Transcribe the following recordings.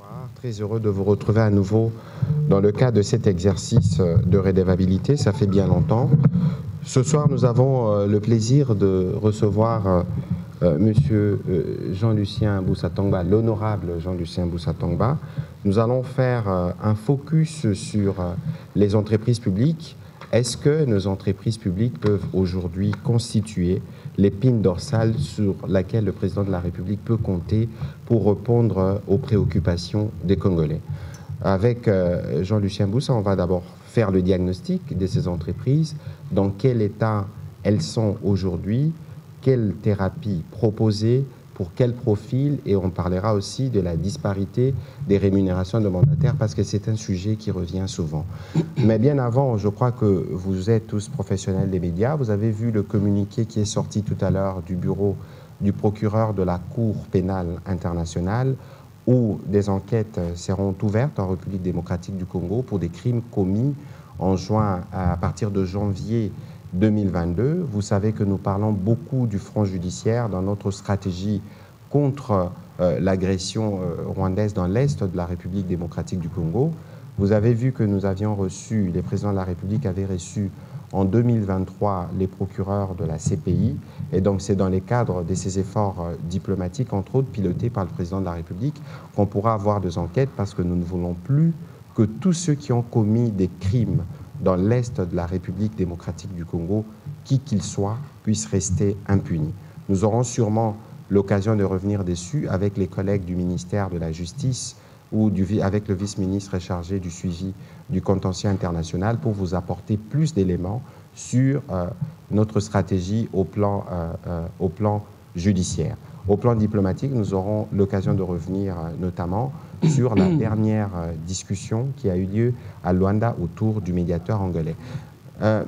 Bonsoir, très heureux de vous retrouver à nouveau dans le cadre de cet exercice de redevabilité. Ça fait bien longtemps. Ce soir, nous avons le plaisir de recevoir Monsieur Jean-Lucien Boussa-Tongba, l'honorable Jean-Lucien Boussa-Tongba. Nous allons faire un focus sur les entreprises publiques. Est-ce que nos entreprises publiques peuvent aujourd'hui constituer l'épine dorsale sur laquelle le président de la République peut compter pour répondre aux préoccupations des Congolais? Avec Jean-Lucien Boussa, on va d'abord faire le diagnostic de ces entreprises, dans quel état elles sont aujourd'hui, quelle thérapie proposer, pour quel profil, et on parlera aussi de la disparité des rémunérations de mandataires parce que c'est un sujet qui revient souvent. Mais bien avant, je crois que vous êtes tous professionnels des médias. Vous avez vu le communiqué qui est sorti tout à l'heure du bureau du procureur de la Cour pénale internationale où des enquêtes seront ouvertes en République démocratique du Congo pour des crimes commis en juin, à partir de janvier 2022. Vous savez que nous parlons beaucoup du front judiciaire dans notre stratégie contre l'agression rwandaise dans l'est de la République démocratique du Congo. Vous avez vu que nous avions reçu, les présidents de la République avaient reçu en 2023 les procureurs de la CPI, et donc c'est dans les cadres de ces efforts diplomatiques, entre autres pilotés par le président de la République, qu'on pourra avoir des enquêtes parce que nous ne voulons plus que tous ceux qui ont commis des crimes dans l'est de la République démocratique du Congo, qui qu'ils soient, puissent rester impunis. Nous aurons sûrement l'occasion de revenir dessus avec les collègues du ministère de la Justice ou avec le vice-ministre chargé du suivi du contentieux international pour vous apporter plus d'éléments sur notre stratégie au plan judiciaire. Au plan diplomatique, nous aurons l'occasion de revenir notamment sur la dernière discussion qui a eu lieu à Luanda autour du médiateur angolais.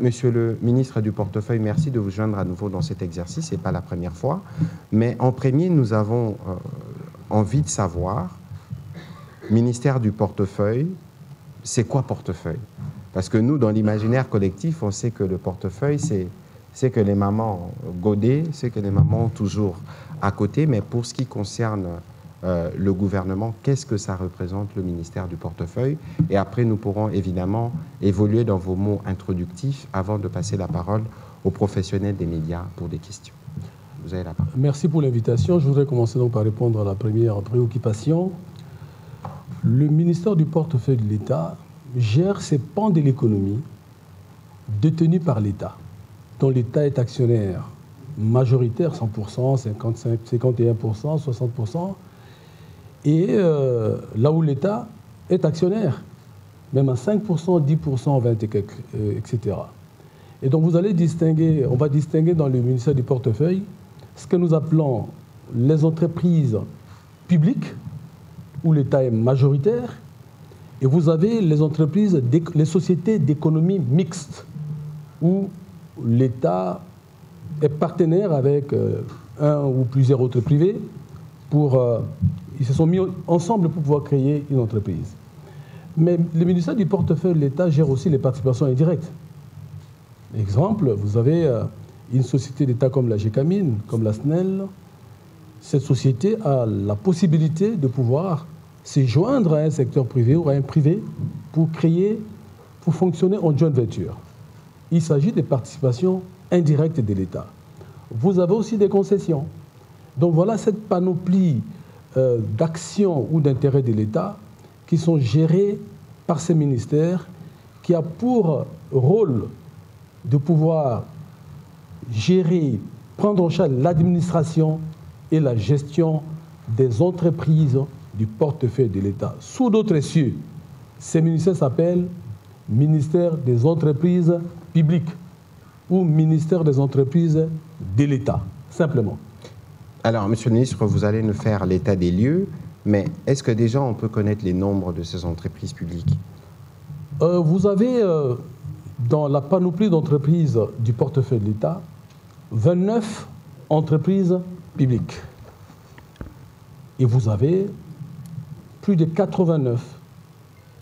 Monsieur le ministre du Portefeuille, merci de vous joindre à nouveau dans cet exercice, ce n'est pas la première fois. Mais en premier, nous avons envie de savoir, ministère du Portefeuille, c'est quoi portefeuille? Parce que nous, dans l'imaginaire collectif, on sait que le portefeuille, c'est que les mamans godées, c'est que les mamans ont toujours à côté, mais pour ce qui concerne le gouvernement, qu'est-ce que ça représente le ministère du Portefeuille? Et après, nous pourrons évidemment évoluer dans vos mots introductifs avant de passer la parole aux professionnels des médias pour des questions. Vous avez la parole. Merci pour l'invitation. Je voudrais commencer donc par répondre à la première préoccupation. Le ministère du Portefeuille de l'État gère ces pans de l'économie détenus par l'État, dont l'État est actionnaire majoritaire, 100%, 55, 51%, 60%, et là où l'État est actionnaire, même à 5%, 10%, 20 et quelques, etc. Et donc vous allez distinguer, on va distinguer dans le ministère du Portefeuille ce que nous appelons les entreprises publiques, où l'État est majoritaire, et vous avez les entreprises, les sociétés d'économie mixte, où l'État est partenaire avec un ou plusieurs autres privés ils se sont mis ensemble pour pouvoir créer une entreprise. Mais le ministère du Portefeuille de l'État gère aussi les participations indirectes. Exemple, vous avez une société d'État comme la GECAMIN, comme la SNEL. Cette société a la possibilité de pouvoir se joindre à un secteur privé ou à un privé pour fonctionner en joint venture. Il s'agit des participations indirectes de l'État. Vous avez aussi des concessions. Donc voilà cette panoplie d'actions ou d'intérêts de l'État qui sont gérés par ces ministères, qui a pour rôle de pouvoir gérer, prendre en charge l'administration et la gestion des entreprises du portefeuille de l'État. Sous d'autres cieux, ces ministères s'appellent ministère des entreprises publiques ou ministère des entreprises de l'État, simplement. Alors, monsieur le ministre, vous allez nous faire l'état des lieux, mais est-ce que déjà on peut connaître les nombres de ces entreprises publiques? Vous avez, dans la panoplie d'entreprises du portefeuille de l'État, 29 entreprises publiques. Et vous avez plus de 89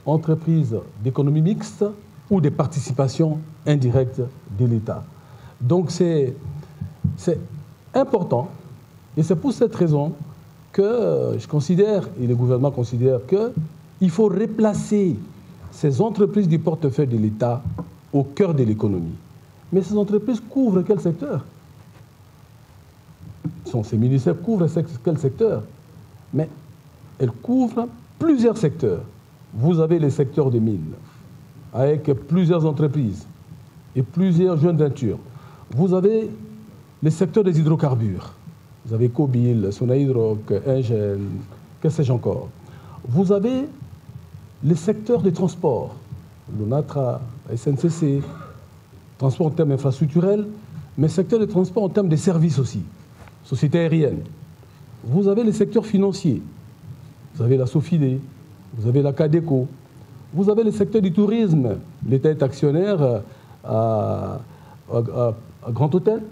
entreprises d'économie mixte ou des participations indirectes de l'État. Donc c'est important, et c'est pour cette raison que je considère, et le gouvernement considère, qu'il faut replacer ces entreprises du portefeuille de l'État au cœur de l'économie. Mais ces entreprises couvrent quel secteur? Ces ministères couvrent quel secteur? Mais elles couvrent plusieurs secteurs. Vous avez les secteurs des mines, avec plusieurs entreprises et plusieurs joint ventures. Vous avez les secteurs des hydrocarbures. Vous avez Cobil, Sonaïdroc, Engen, que sais-je encore. Vous avez les secteurs des transports, l'ONATRA, SNCC, transport en termes infrastructurels, mais secteur des transports en termes de services aussi, société aérienne. Vous avez les secteurs financiers, vous avez la Sofide, vous avez la Cadeco, vous avez le secteur du tourisme, l'État est actionnaire à Grand Hôtel,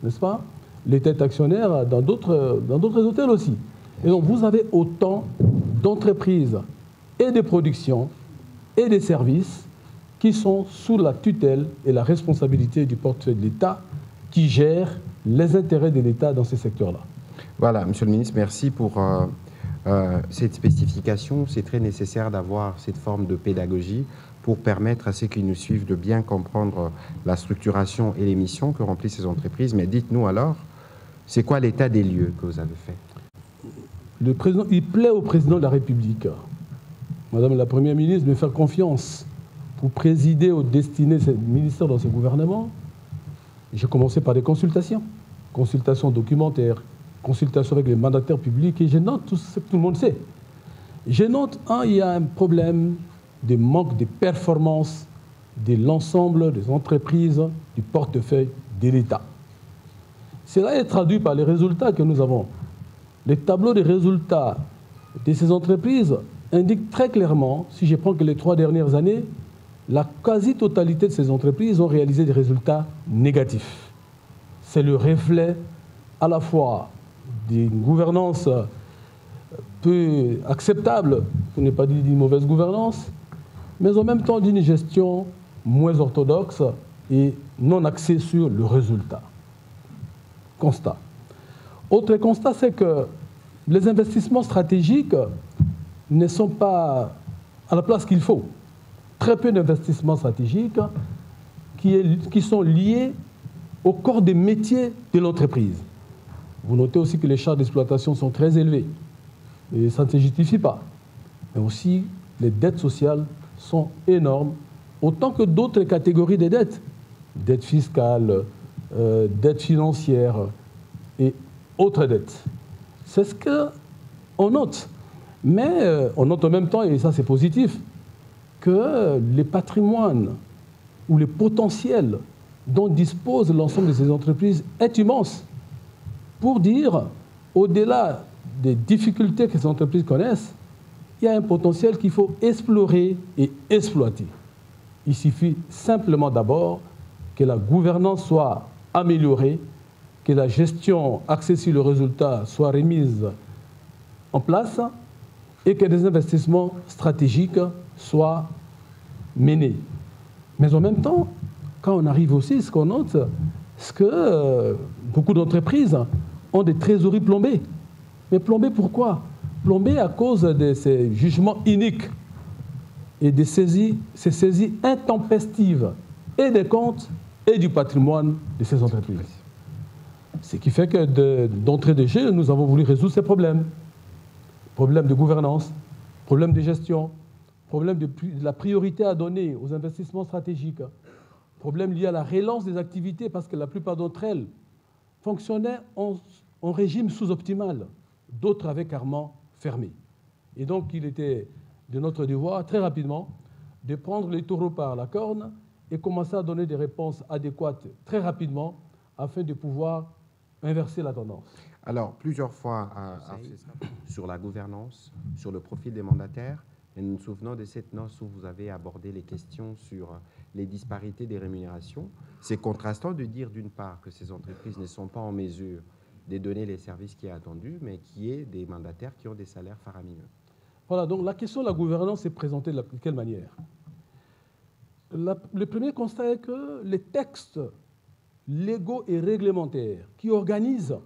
n'est-ce pas? L'État est actionnaire dans d'autres hôtels aussi. Et donc vous avez autant d'entreprises et de productions et de services qui sont sous la tutelle et la responsabilité du portefeuille de l'État qui gère les intérêts de l'État dans ces secteurs-là. Voilà, Monsieur le Ministre, merci pour cette spécification. C'est très nécessaire d'avoir cette forme de pédagogie pour permettre à ceux qui nous suivent de bien comprendre la structuration et les missions que remplissent ces entreprises. Mais dites-nous alors, c'est quoi l'état des lieux que vous avez fait? Le président, il plaît au président de la République, Madame la Première ministre, de me faire confiance pour présider aux destinées de ce ministère dans ce gouvernement. J'ai commencé par des consultations documentaires, consultations avec les mandataires publics, et je note tout ce que tout le monde sait. Je note, il y a un problème de manque de performance de l'ensemble des entreprises du portefeuille de l'État. Cela est traduit par les résultats que nous avons. Les tableaux de résultats de ces entreprises indiquent très clairement, si je prends que les 3 dernières années, la quasi-totalité de ces entreprises ont réalisé des résultats négatifs. C'est le reflet à la fois d'une gouvernance peu acceptable, pour ne pas dire d'une mauvaise gouvernance, mais en même temps d'une gestion moins orthodoxe et non axée sur le résultat. Constat. Autre constat, c'est que les investissements stratégiques ne sont pas à la place qu'il faut. Très peu d'investissements stratégiques qui sont liés au corps des métiers de l'entreprise. Vous notez aussi que les charges d'exploitation sont très élevées. Et ça ne se justifie pas. Mais aussi, les dettes sociales sont énormes, autant que d'autres catégories de dettes. Dettes fiscales, dettes financières et autres dettes. C'est ce qu'on note. Mais on note en même temps, et ça c'est positif, que les patrimoines ou les potentiels dont dispose l'ensemble de ces entreprises est immense. Pour dire, au-delà des difficultés que ces entreprises connaissent, il y a un potentiel qu'il faut explorer et exploiter. Il suffit simplement d'abord que la gouvernance soit améliorée, que la gestion axée sur le résultat soit remise en place et que des investissements stratégiques soient menés. Mais en même temps, quand on arrive aussi, ce qu'on note, c'est que beaucoup d'entreprises ont des trésoreries plombées. Mais plombées pourquoi? Plombées à cause de ces jugements iniques et de ces saisies intempestives et des comptes et du patrimoine de ces entreprises. Ce qui fait que d'entrée de jeu, nous avons voulu résoudre ces problèmes. Problèmes de gouvernance, problèmes de gestion, problèmes de la priorité à donner aux investissements stratégiques, problèmes liés à la relance des activités parce que la plupart d'entre elles fonctionnaient en régime sous-optimal, d'autres avaient carrément fermé. Et donc il était de notre devoir très rapidement de prendre les taureaux par la corne et commencer à donner des réponses adéquates très rapidement afin de pouvoir inverser la tendance. Alors, plusieurs fois sur la gouvernance, sur le profil des mandataires, et nous nous souvenons de cette noce où vous avez abordé les questions sur les disparités des rémunérations. C'est contrastant de dire d'une part que ces entreprises ne sont pas en mesure de donner les services qui sont attendus, mais qu'il y ait des mandataires qui ont des salaires faramineux. Voilà, donc la question de la gouvernance est présentée de quelle manière? Le premier constat est que les textes légaux et réglementaires qui organisent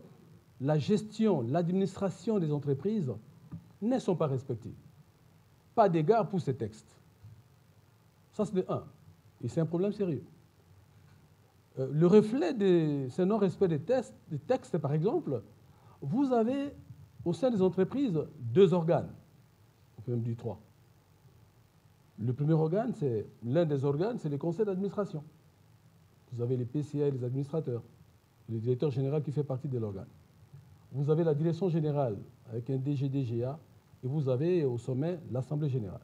la gestion, l'administration des entreprises ne sont pas respectées. Pas d'égard pour ces textes. Ça, c'est de un. Et c'est un problème sérieux. Le reflet de ce non-respect des textes, par exemple, vous avez au sein des entreprises 2 organes. On peut même dire 3. Le premier organe, c'est l'un des organes, c'est les conseils d'administration. Vous avez les PCA, les administrateurs, le directeur général qui fait partie de l'organe. Vous avez la direction générale avec un DG-DGA et vous avez au sommet l'Assemblée générale.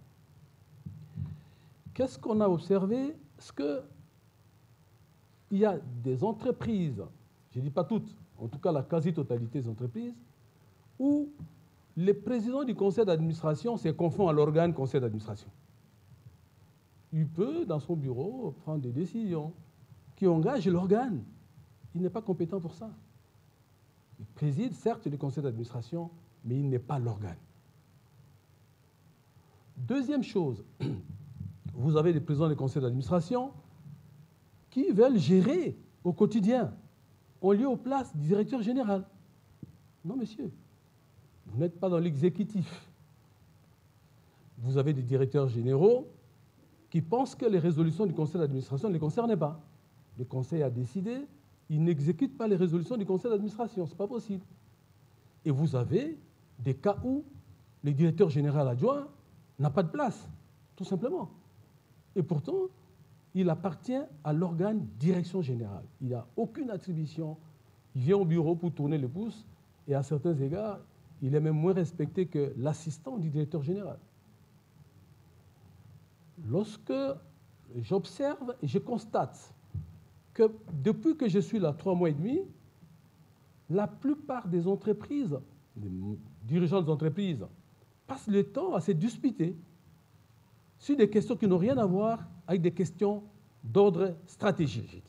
Qu'est-ce qu'on a observé? Est-ce qu'il y a des entreprises, je ne dis pas toutes, en tout cas la quasi-totalité des entreprises, où le président du conseil d'administration se confond à l'organe conseil d'administration. Il peut, dans son bureau, prendre des décisions qui engagent l'organe. Il n'est pas compétent pour ça. Il préside, certes, le conseil d'administration, mais il n'est pas l'organe. Deuxième chose, vous avez des présidents des conseils d'administration qui veulent gérer au quotidien, en lieu et place du directeur général. Non, monsieur, vous n'êtes pas dans l'exécutif. Vous avez des directeurs généraux qui pensent que les résolutions du conseil d'administration ne les concernent pas. Le conseil a décidé, il n'exécute pas les résolutions du conseil d'administration, ce n'est pas possible. Et vous avez des cas où le directeur général adjoint n'a pas de place, tout simplement. Et pourtant, il appartient à l'organe direction générale. Il n'a aucune attribution. Il vient au bureau pour tourner le pouce et à certains égards, il est même moins respecté que l'assistant du directeur général. Lorsque j'observe et je constate que depuis que je suis là 3 mois et demi, la plupart des entreprises, des dirigeants des entreprises, passent le temps à se disputer sur des questions qui n'ont rien à voir avec des questions d'ordre stratégique.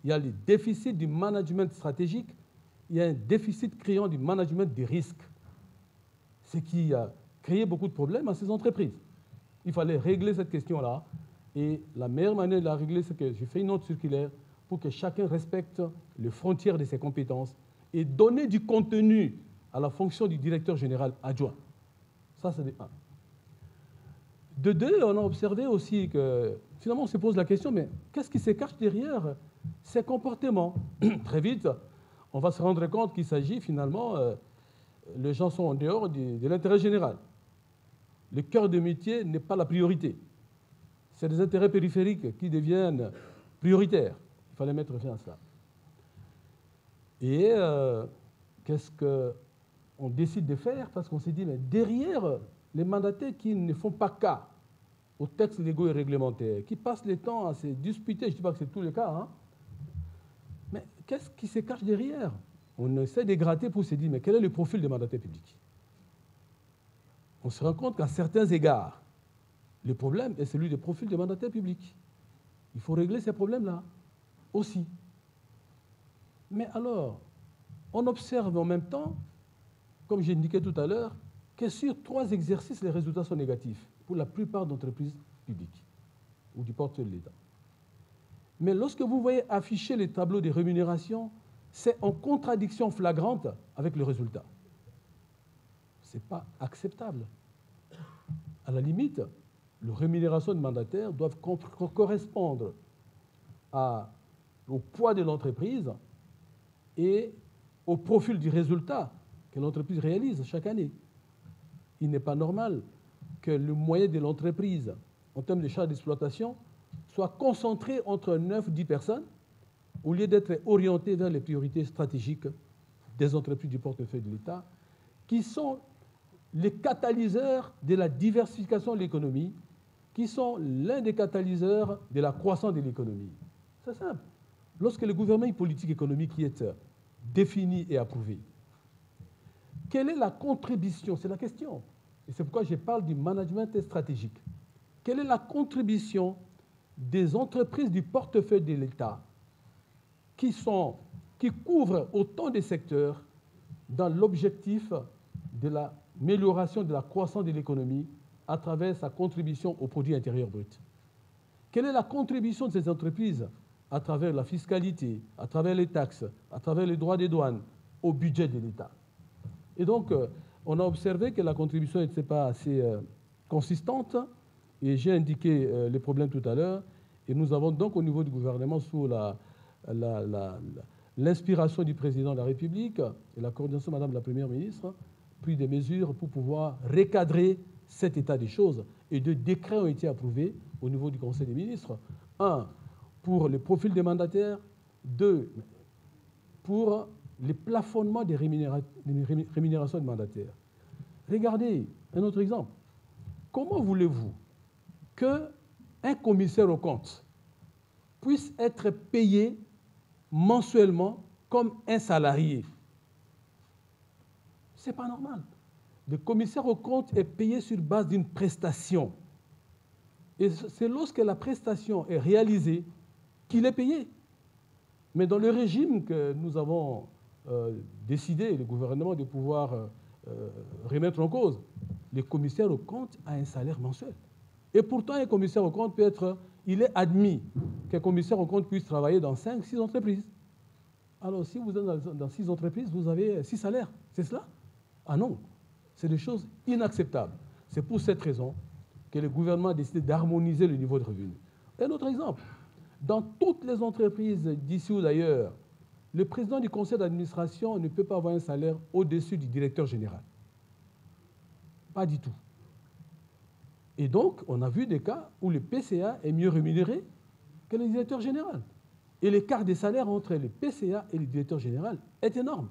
Il y a le déficit du management stratégique, il y a un déficit criant du management des risques, ce qui a créé beaucoup de problèmes à ces entreprises. Il fallait régler cette question-là, et la meilleure manière de la régler, c'est que j'ai fait une note circulaire pour que chacun respecte les frontières de ses compétences et donner du contenu à la fonction du directeur général adjoint. Ça, c'est de 1. De 2, on a observé aussi que, finalement, on se pose la question, mais qu'est-ce qui se cache derrière ces comportements? Très vite, on va se rendre compte qu'il s'agit finalement, les gens sont en dehors de l'intérêt général. Le cœur de métier n'est pas la priorité. C'est des intérêts périphériques qui deviennent prioritaires. Il fallait mettre fin à ça. Et qu'est-ce qu'on décide de faire? Parce qu'on s'est dit, mais derrière les mandataires qui ne font pas cas aux textes légaux et réglementaires, qui passent le temps à se disputer, je ne dis pas que c'est tout le cas, hein, mais qu'est-ce qui se cache derrière? On essaie de gratter pour se dire, mais quel est le profil des mandataires publics? On se rend compte qu'à certains égards, le problème est celui des profils des mandataires publics. Il faut régler ces problèmes-là aussi. Mais alors, on observe en même temps, comme j'ai indiqué tout à l'heure, que sur 3 exercices, les résultats sont négatifs pour la plupart d'entreprises publiques ou du portefeuille de l'État. Mais lorsque vous voyez afficher les tableaux de rémunération, c'est en contradiction flagrante avec le résultat. Ce n'est pas acceptable. À la limite, les rémunérations de mandataires doivent correspondre au poids de l'entreprise et au profil du résultat que l'entreprise réalise chaque année. Il n'est pas normal que le moyen de l'entreprise, en termes de charges d'exploitation, soit concentré entre 9 et 10 personnes, au lieu d'être orienté vers les priorités stratégiques des entreprises du portefeuille de l'État, qui sont les catalyseurs de la diversification de l'économie, qui sont l'un des catalyseurs de la croissance de l'économie. C'est simple. Lorsque le gouvernement politique économique y est défini et approuvé, quelle est la contribution? C'est la question. Et c'est pourquoi je parle du management stratégique. Quelle est la contribution des entreprises du portefeuille de l'État qui couvrent autant de secteurs dans l'objectif de l'amélioration de la croissance de l'économie à travers sa contribution au produit intérieur brut? Quelle est la contribution de ces entreprises à travers la fiscalité, à travers les taxes, à travers les droits des douanes, au budget de l'État. Et donc, on a observé que la contribution n'était pas assez consistante, et j'ai indiqué les problèmes tout à l'heure, et nous avons donc au niveau du gouvernement, sous l'inspiration du président de la République et la coordination de Madame la Première ministre, pris des mesures pour pouvoir recadrer cet état des choses. Et deux décrets ont été approuvés au niveau du Conseil des ministres. Un, pour le profil des mandataires. Deux, pour les plafonnements des rémunérations des mandataires. Regardez un autre exemple. Comment voulez-vous qu'un commissaire aux comptes puisse être payé mensuellement comme un salarié? Ce n'est pas normal. Le commissaire aux comptes est payé sur base d'une prestation. Et c'est lorsque la prestation est réalisée qu'il est payé. Mais dans le régime que nous avons décidé, le gouvernement, de pouvoir remettre en cause, le commissaire aux comptes a un salaire mensuel. Et pourtant, un commissaire aux comptes peut être... Il est admis qu'un commissaire aux comptes puisse travailler dans 5, 6 entreprises. Alors, si vous êtes dans 6 entreprises, vous avez 6 salaires. C'est cela? Ah non, c'est des choses inacceptables. C'est pour cette raison que le gouvernement a décidé d'harmoniser le niveau de revenu. Un autre exemple, dans toutes les entreprises d'ici ou d'ailleurs, le président du conseil d'administration ne peut pas avoir un salaire au-dessus du directeur général. Pas du tout. Et donc, on a vu des cas où le PCA est mieux rémunéré que le directeur général. Et l'écart des salaires entre le PCA et le directeur général est énorme.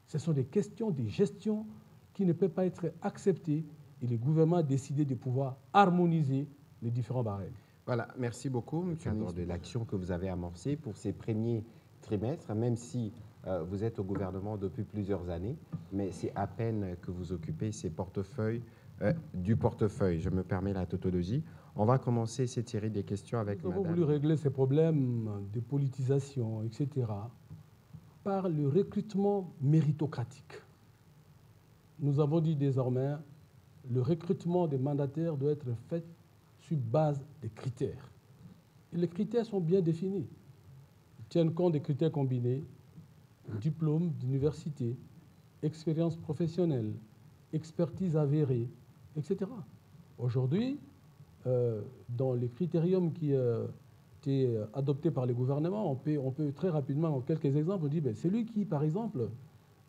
Ce sont des questions de gestion qui ne peuvent pas être acceptées et le gouvernement a décidé de pouvoir harmoniser les différents barèmes. Voilà, merci beaucoup, M. le ministre, de l'action que vous avez amorcée pour ces premiers trimestres, même si vous êtes au gouvernement depuis plusieurs années, mais c'est à peine que vous occupez ces portefeuilles, du portefeuille, je me permets la tautologie. On va commencer cette série de questions avec Nous Madame. avons voulu régler ces problèmes de politisation, etc., par le recrutement méritocratique. Nous avons dit désormais, le recrutement des mandataires doit être fait sur base des critères. Et les critères sont bien définis. Ils tiennent compte des critères combinés, diplôme d'université, expérience professionnelle, expertise avérée, etc. Aujourd'hui, dans les critériums qui été adoptés par le gouvernement, on peut très rapidement, en quelques exemples, dire c'est lui qui, par exemple,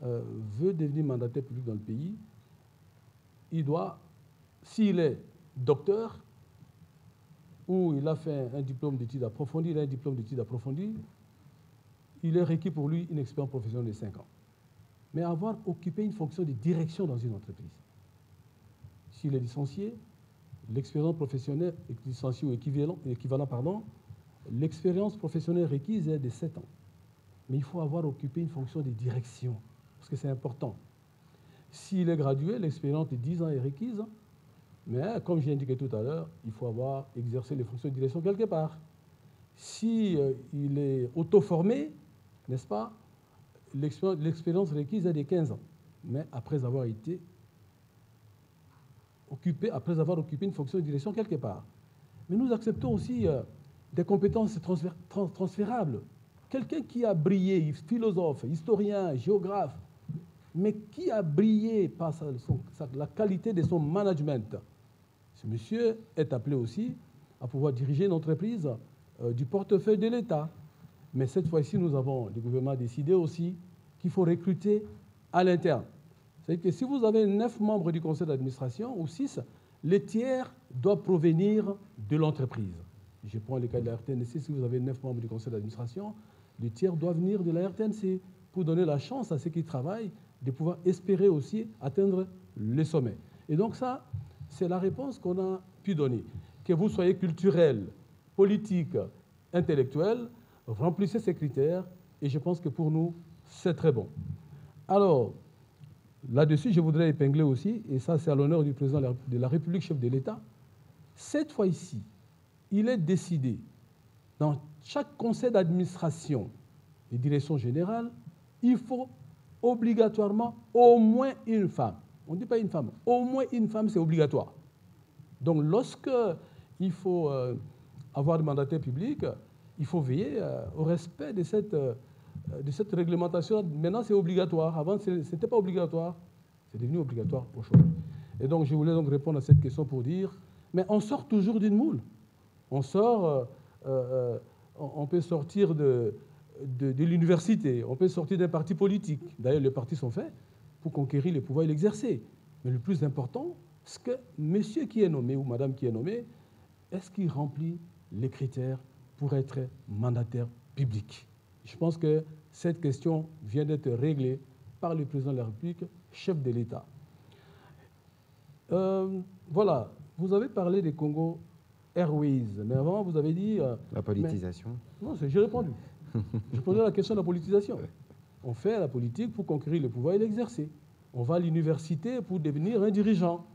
veut devenir mandataire public dans le pays, il doit, s'il est docteur, ou il a fait un diplôme d'études approfondies, il a un diplôme d'études approfondies, il est requis pour lui une expérience professionnelle de 5 ans. Mais avoir occupé une fonction de direction dans une entreprise. S'il est licencié, l'expérience professionnelle, licencié ou équivalent, l'expérience professionnelle requise est de 7 ans. Mais il faut avoir occupé une fonction de direction, parce que c'est important. S'il est gradué, l'expérience de 10 ans est requise, mais comme j'ai indiqué tout à l'heure, il faut avoir exercé les fonctions de direction quelque part. Si il est auto-formé, n'est-ce pas, l'expérience requise est de 15 ans, mais après avoir occupé une fonction de direction quelque part. Mais nous acceptons aussi des compétences transférables. Quelqu'un qui a brillé, philosophe, historien, géographe, mais qui a brillé par la qualité de son management. Ce monsieur est appelé aussi à pouvoir diriger une entreprise du portefeuille de l'État. Mais cette fois-ci, le gouvernement a décidé aussi qu'il faut recruter à l'interne. C'est-à-dire que si vous avez 9 membres du conseil d'administration, ou 6, les tiers doivent provenir de l'entreprise. Je prends le cas de la RTNC, si vous avez 9 membres du conseil d'administration, les tiers doivent venir de la RTNC pour donner la chance à ceux qui travaillent de pouvoir espérer aussi atteindre le sommet. Et donc ça, c'est la réponse qu'on a pu donner. Que vous soyez culturel, politique, intellectuel, remplissez ces critères et je pense que pour nous, c'est très bon. Alors, là-dessus, je voudrais épingler aussi, et ça c'est à l'honneur du président de la République, chef de l'État, cette fois-ci, il est décidé, dans chaque conseil d'administration et direction générale, il faut obligatoirement au moins une femme. On ne dit pas une femme, au moins une femme, c'est obligatoire. Donc, lorsque il faut avoir des mandataires publics, il faut veiller au respect de cette de cette réglementation. Maintenant, c'est obligatoire. Avant, ce n'était pas obligatoire. C'est devenu obligatoire aujourd'hui. Et donc, je voulais donc répondre à cette question pour dire, mais on sort toujours d'une moule. On sort, on peut sortir de l'université, on peut sortir d'un parti politique. D'ailleurs, les partis sont faits pour conquérir le pouvoir et l'exercer. Mais le plus important, c'est que monsieur qui est nommé ou madame qui est nommée, est-ce qu'il remplit les critères pour être mandataire public? Je pense que cette question vient d'être réglée par le président de la République, chef de l'État. Voilà, vous avez parlé des Congo Airways, mais avant vous avez dit... la politisation. Non, j'ai répondu. Je posais la question de la politisation. On fait la politique pour conquérir le pouvoir et l'exercer. On va à l'université pour devenir un dirigeant.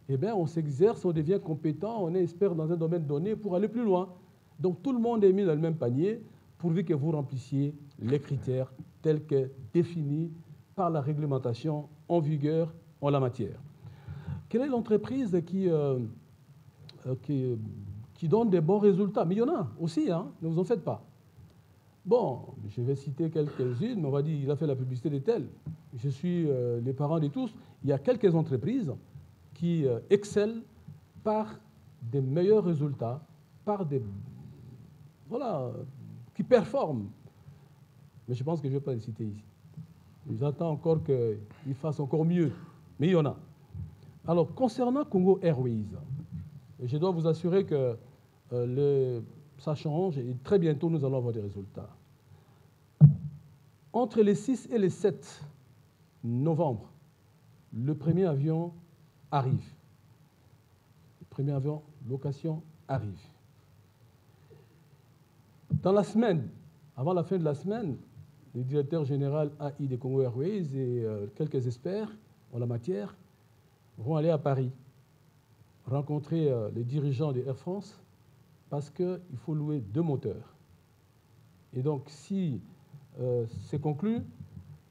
Eh bien, on s'exerce, on devient compétent, on est expert dans un domaine donné pour aller plus loin. Donc tout le monde est mis dans le même panier, pourvu que vous remplissiez les critères tels que définis par la réglementation en vigueur en la matière. Quelle est l'entreprise qui donne des bons résultats? Mais il y en a aussi, hein, ne vous en faites pas. Bon, je vais citer quelques-unes, mais on va dire qu'il a fait la publicité de telles. Je suis les parents de tous. Il y a quelques entreprises qui excellent par des meilleurs résultats, par des... Voilà, qui performent. Mais je pense que je ne vais pas les citer ici. J'attends encore qu'ils fassent encore mieux. Mais il y en a. Alors, concernant Congo Airways, je dois vous assurer que ça change et très bientôt nous allons avoir des résultats. Entre les 6 et les 7 novembre, le premier avion arrive. Le premier avion location arrive. Dans la semaine, avant la fin de la semaine, le directeur général AI de Congo Airways et quelques experts en la matière vont aller à Paris rencontrer les dirigeants de Air France parce qu'il faut louer 2 moteurs. Et donc, si c'est conclu,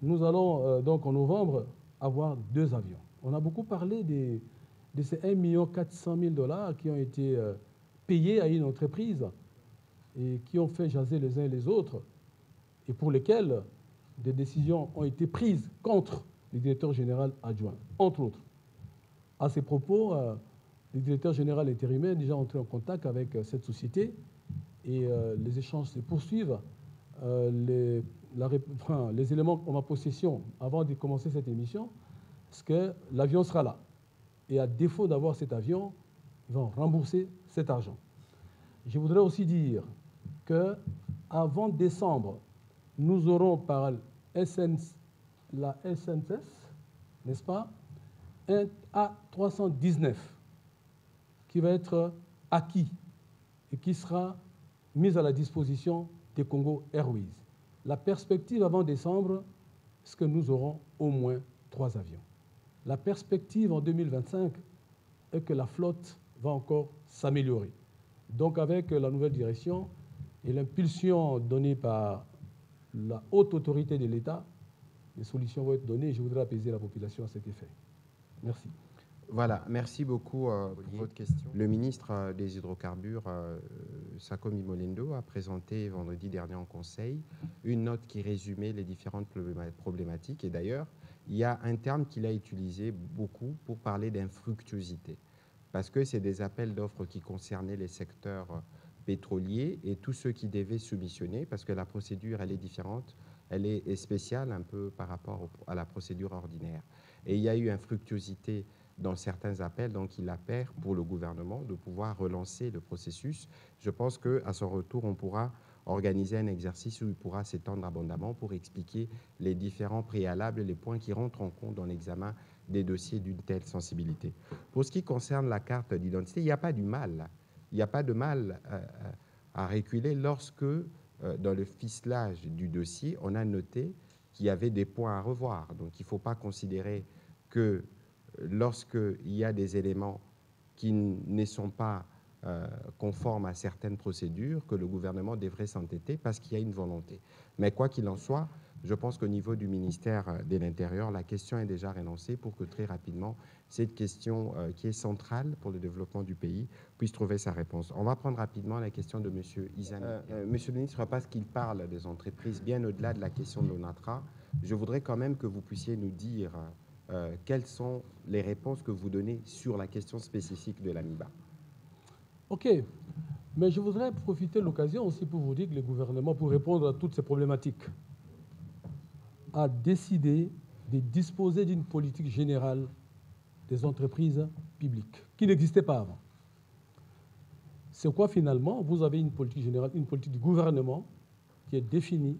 nous allons donc en novembre avoir 2 avions. On a beaucoup parlé de ces 1 400 000 $ qui ont été payés à une entreprise et qui ont fait jaser les uns et les autres et pour lesquels des décisions ont été prises contre le directeur général adjoint, entre autres. À ces propos, le directeur général intérimaire est déjà entré en contact avec cette société et les échanges se poursuivent. Les éléments en ma possession avant de commencer cette émission, c'est que l'avion sera là. Et à défaut d'avoir cet avion, ils vont rembourser cet argent. Je voudrais aussi dire qu'avant décembre, nous aurons par la SNCF, n'est-ce pas, un A319 qui va être acquis et qui sera mis à la disposition des Congo Airways. La perspective avant décembre, c'est que nous aurons au moins 3 avions. La perspective en 2025 est que la flotte va encore s'améliorer. Donc avec la nouvelle direction et l'impulsion donnée par la haute autorité de l'État, les solutions vont être données et je voudrais apaiser la population à cet effet. Merci. Voilà, merci beaucoup pour votre question. Le ministre des Hydrocarbures, Sakomi Molendo, a présenté vendredi dernier en Conseil une note qui résumait les différentes problématiques. Et d'ailleurs, il y a un terme qu'il a utilisé beaucoup pour parler d'infructuosité, parce que c'est des appels d'offres qui concernaient les secteurs pétroliers et tous ceux qui devaient soumissionner, parce que la procédure, elle est différente, elle est spéciale un peu par rapport à la procédure ordinaire. Et il y a eu infructuosité dans certains appels, donc il appelle pour le gouvernement de pouvoir relancer le processus. Je pense qu'à son retour, on pourra organiser un exercice où il pourra s'étendre abondamment pour expliquer les différents préalables et les points qui rentrent en compte dans l'examen des dossiers d'une telle sensibilité. Pour ce qui concerne la carte d'identité, il n'y a pas du mal. Il n'y a pas de mal à reculer lorsque, dans le ficelage du dossier, on a noté qu'il y avait des points à revoir. Donc il ne faut pas considérer que lorsqu'il y a des éléments qui ne sont pas conformes à certaines procédures, que le gouvernement devrait s'entêter parce qu'il y a une volonté. Mais quoi qu'il en soit, je pense qu'au niveau du ministère de l'Intérieur, la question est déjà relancée pour que très rapidement, cette question qui est centrale pour le développement du pays puisse trouver sa réponse. On va prendre rapidement la question de M. Izan. Monsieur le ministre, parce qu'il parle des entreprises bien au-delà de la question de l'ONATRA, je voudrais quand même que vous puissiez nous dire quelles sont les réponses que vous donnez sur la question spécifique de l'AMIBA. OK. Mais je voudrais profiter de l'occasion aussi pour vous dire que le gouvernement, pour répondre à toutes ces problématiques, a décidé de disposer d'une politique générale des entreprises publiques, qui n'existait pas avant. C'est quoi finalement? Vous avez une politique générale, une politique du gouvernement qui est définie.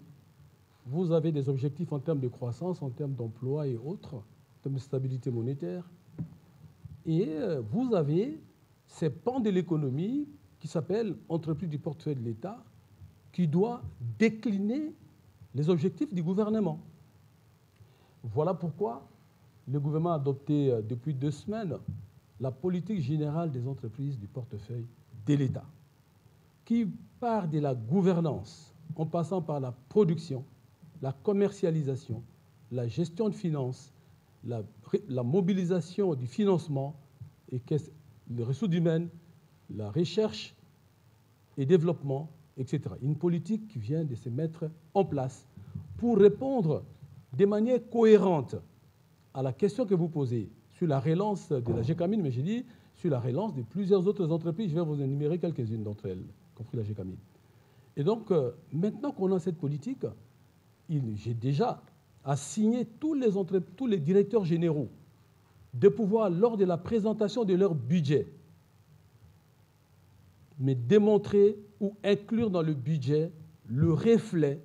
Vous avez des objectifs en termes de croissance, en termes d'emploi et autres, en termes de stabilité monétaire. Et vous avez ces pans de l'économie qui s'appellent entreprises du portefeuille de l'État, qui doit décliner les objectifs du gouvernement. Voilà pourquoi le gouvernement a adopté depuis 2 semaines la politique générale des entreprises du portefeuille de l'État, qui part de la gouvernance, en passant par la production, la commercialisation, la gestion de finances, la mobilisation du financement, et les ressources humaines, la recherche et développement, etc. Une politique qui vient de se mettre en place pour répondre de manière cohérente à la question que vous posez sur la relance de la GECAMIN, mais j'ai dit sur la relance de plusieurs autres entreprises. Je vais vous énumérer quelques-unes d'entre elles, compris la GECAMIN. Et donc, maintenant qu'on a cette politique, j'ai déjà assigné tous les directeurs généraux de pouvoir, lors de la présentation de leur budget, mais démontrer ou inclure dans le budget le reflet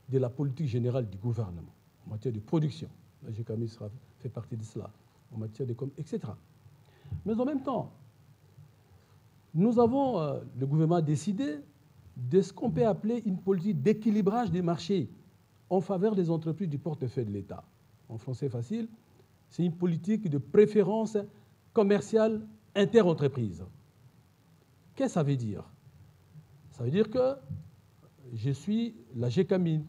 de la politique générale du gouvernement en matière de production. La GECAMIN fait partie de cela, en matière de etc. Mais en même temps, le gouvernement a décidé de ce qu'on peut appeler une politique d'équilibrage des marchés en faveur des entreprises du portefeuille de l'État. En français facile, c'est une politique de préférence commerciale inter-entreprise. Qu'est-ce que ça veut dire? Ça veut dire que je suis la GECAMIN,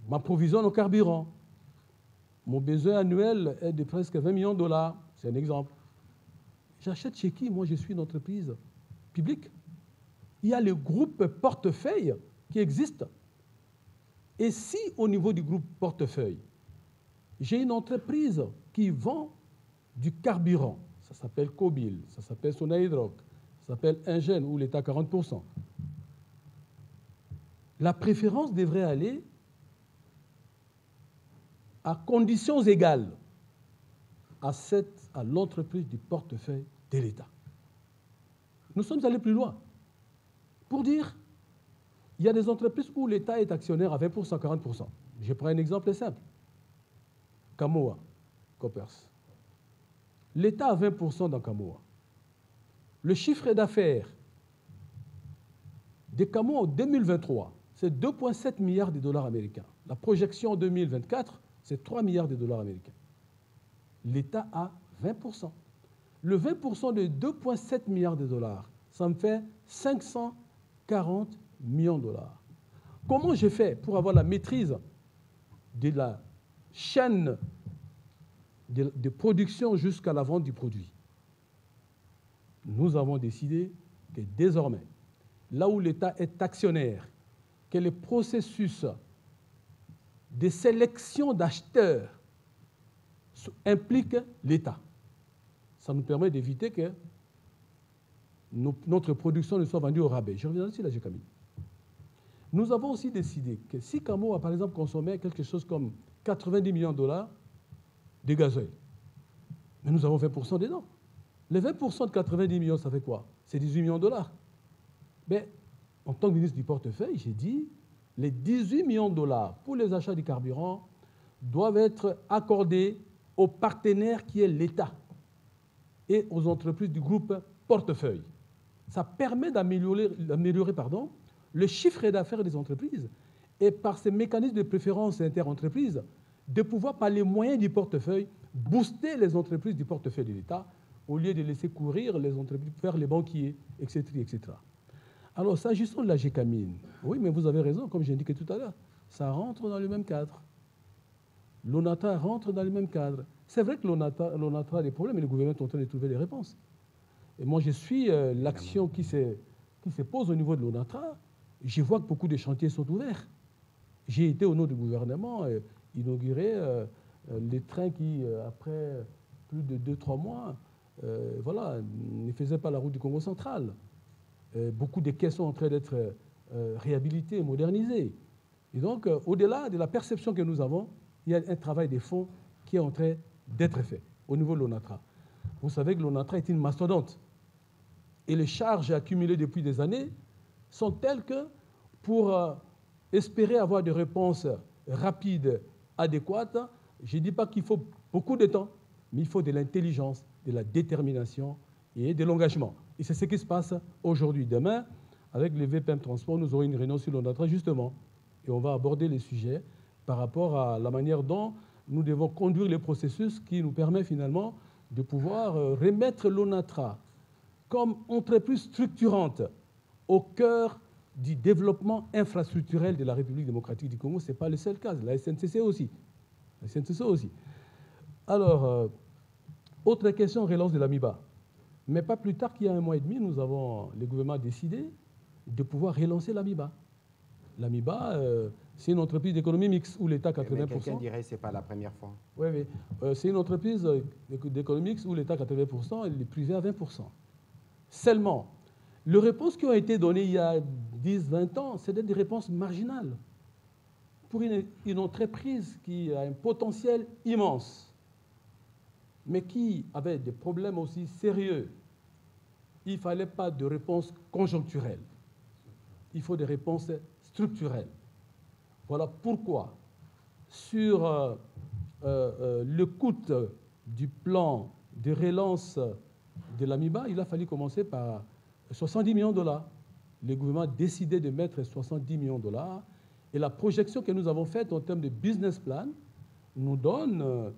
m'approvisionne au carburant. Mon besoin annuel est de presque 20 millions de dollars. C'est un exemple. J'achète chez qui? Moi, je suis une entreprise publique. Il y a le groupe portefeuille qui existe. Et si, au niveau du groupe portefeuille, j'ai une entreprise qui vend du carburant, ça s'appelle Cobil, ça s'appelle Sonaïdroc, ça s'appelle Ingen, ou l'État 40%. La préférence devrait aller à conditions égales à l'entreprise du portefeuille de l'État. Nous sommes allés plus loin pour dire il y a des entreprises où l'État est actionnaire à 20%, 40%. Je prends un exemple simple. Kamoa, Coppers. L'État a 20% dans Kamoa. Le chiffre d'affaires de Kamoa en 2023, c'est 2,7 milliards de dollars américains. La projection en 2024, c'est 3 milliards de dollars américains. L'État a 20%. Le 20% de 2,7 milliards de dollars, ça me fait 540 millions de dollars. Comment j'ai fait pour avoir la maîtrise de la chaîne de production jusqu'à la vente du produit? Nous avons décidé que désormais, là où l'État est actionnaire, que le processus de sélection d'acheteurs implique l'État. Ça nous permet d'éviter que notre production ne soit vendue au rabais. Je reviens sur la GECAMIN. Nous avons aussi décidé que si Kamoa, par exemple, consommait quelque chose comme 90 millions de dollars de gasoil, mais nous avons 20% dedans. Les 20% de 90 millions, ça fait quoi? C'est 18 millions de dollars. Mais en tant que ministre du portefeuille, j'ai dit les 18 millions de dollars pour les achats du carburant doivent être accordés au partenaire qui est l'État et aux entreprises du groupe portefeuille. Ça permet d'améliorer le chiffre d'affaires des entreprises et par ces mécanismes de préférence inter-entreprises, de pouvoir, par les moyens du portefeuille, booster les entreprises du portefeuille de l'État au lieu de laisser courir les entreprises vers les banquiers, etc., etc. Alors, s'agissant de la Gécamine, oui, mais vous avez raison, comme j'ai indiqué tout à l'heure, ça rentre dans le même cadre. L'ONATRA rentre dans le même cadre. C'est vrai que l'ONATRA a des problèmes, mais le gouvernement est en train de trouver les réponses. Et moi, je suis l'action qui se pose au niveau de l'ONATRA. Je vois que beaucoup de chantiers sont ouverts. J'ai été, au nom du gouvernement, inaugurer les trains qui, après plus de 2-3 mois, voilà, ne faisaient pas la route du Congo central. Beaucoup de quais sont en train d'être réhabilités, modernisés. Et donc, au-delà de la perception que nous avons, il y a un travail de fond qui est en train d'être fait au niveau de l'ONATRA. Vous savez que l'ONATRA est une mastodonte. Et les charges accumulées depuis des années sont telles que pour espérer avoir des réponses rapides, adéquates, je ne dis pas qu'il faut beaucoup de temps, mais il faut de l'intelligence, de la détermination et de l'engagement. Et c'est ce qui se passe aujourd'hui. Demain, avec les VPM Transport, nous aurons une réunion sur l'ONATRA, justement, et on va aborder les sujets par rapport à la manière dont nous devons conduire les processus qui nous permet finalement de pouvoir remettre l'ONATRA comme entreprise structurante au cœur du développement infrastructurel de la République démocratique du Congo. Ce n'est pas le seul cas, la SNCC aussi. La SNCC aussi. Alors, autre question, relance de l'AMIBA. Mais pas plus tard qu'il y a 1 mois et demi, le gouvernement a décidé de pouvoir relancer l'AMIBA. L'AMIBA, c'est une entreprise d'économie mixte où l'État 80%. Mais quelqu'un dirait que ce n'est pas la première fois. Oui, oui. C'est une entreprise d'économie mixte où l'État 80% et le privé à 20%. Seulement, les réponses qui ont été données il y a 10-20 ans, c'était des réponses marginales. Pour une entreprise qui a un potentiel immense, mais qui avait des problèmes aussi sérieux, il ne fallait pas de réponses conjoncturelles. Il faut des réponses structurelles. Voilà pourquoi, sur le coût du plan de relance de l'AMIBA, il a fallu commencer par 70 millions de dollars. Le gouvernement a décidé de mettre 70 millions de dollars. Et la projection que nous avons faite en termes de business plan nous donne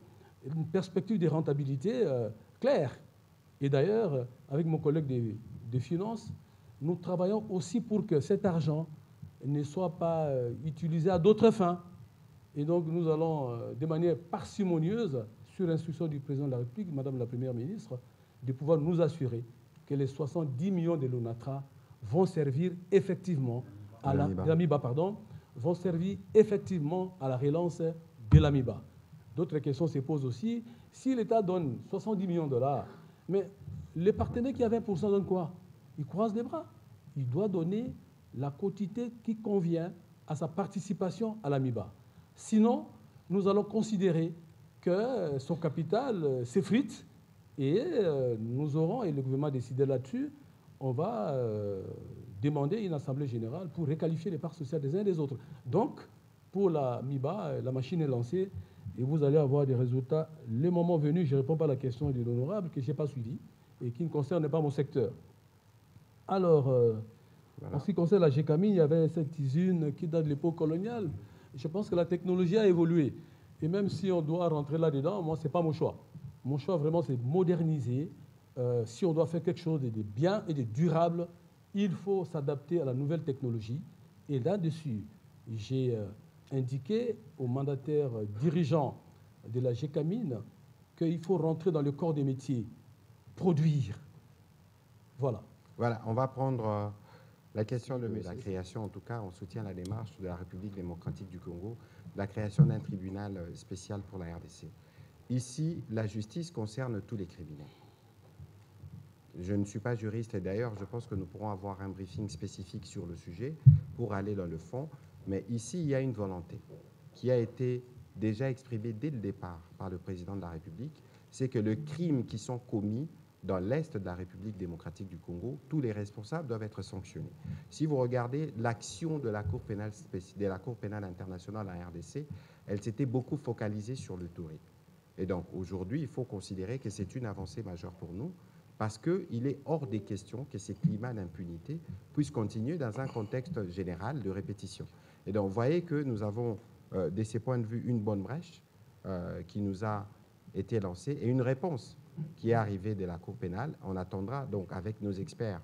une perspective de rentabilité claire. Et d'ailleurs, avec mon collègue des finances, nous travaillons aussi pour que cet argent ne soit pas utilisé à d'autres fins. Et donc, nous allons, de manière parcimonieuse, sur instruction du président de la République, Madame la Première ministre, de pouvoir nous assurer que les 70 millions de l'ONATRA vont servir effectivement à l'AMIBA, vont servir effectivement à la relance de l'AMIBA. D'autres questions se posent aussi. Si l'État donne 70 millions de dollars, mais les partenaires qui avaient 20% donnent quoi? Ils croisent les bras. Il doit donner la quantité qui convient à sa participation à l'AMIBA. Sinon, nous allons considérer que son capital s'effrite et nous aurons, et le gouvernement a décidé là-dessus, on va demander une assemblée générale pour requalifier les parts sociales des uns et des autres. Donc, pour l'AMIBA, la machine est lancée et vous allez avoir des résultats. Le moment venu, je ne réponds pas à la question de l'honorable que je n'ai pas suivi et qui ne concerne pas mon secteur. Alors, voilà. En ce qui concerne la Gécamine, il y avait cette usine qui date de l'époque coloniale. Je pense que la technologie a évolué. Et même si on doit rentrer là-dedans, moi, ce n'est pas mon choix. Mon choix, vraiment, c'est de moderniser. Si on doit faire quelque chose de bien et de durable, il faut s'adapter à la nouvelle technologie. Et là-dessus, j'ai indiqué aux mandataires dirigeants de la Gécamine qu'il faut rentrer dans le corps des métiers, produire. Voilà. Voilà, on va prendre la question de la création, en tout cas, on soutient la démarche de la République démocratique du Congo, la création d'un tribunal spécial pour la RDC. Ici, la justice concerne tous les criminels. Je ne suis pas juriste et d'ailleurs, je pense que nous pourrons avoir un briefing spécifique sur le sujet pour aller dans le fond. Mais ici, il y a une volonté qui a été déjà exprimée dès le départ par le président de la République, c'est que les crimes qui sont commis dans l'Est de la République démocratique du Congo, tous les responsables doivent être sanctionnés. Si vous regardez l'action de la Cour pénale internationale à RDC, elle s'était beaucoup focalisée sur le tourisme. Et donc aujourd'hui, il faut considérer que c'est une avancée majeure pour nous parce qu'il est hors des questions que ces climats d'impunité puissent continuer dans un contexte général de répétition. Et donc vous voyez que nous avons, de ces points de vue, une bonne brèche qui nous a été lancée et une réponse qui est arrivée de la Cour pénale. On attendra donc avec nos experts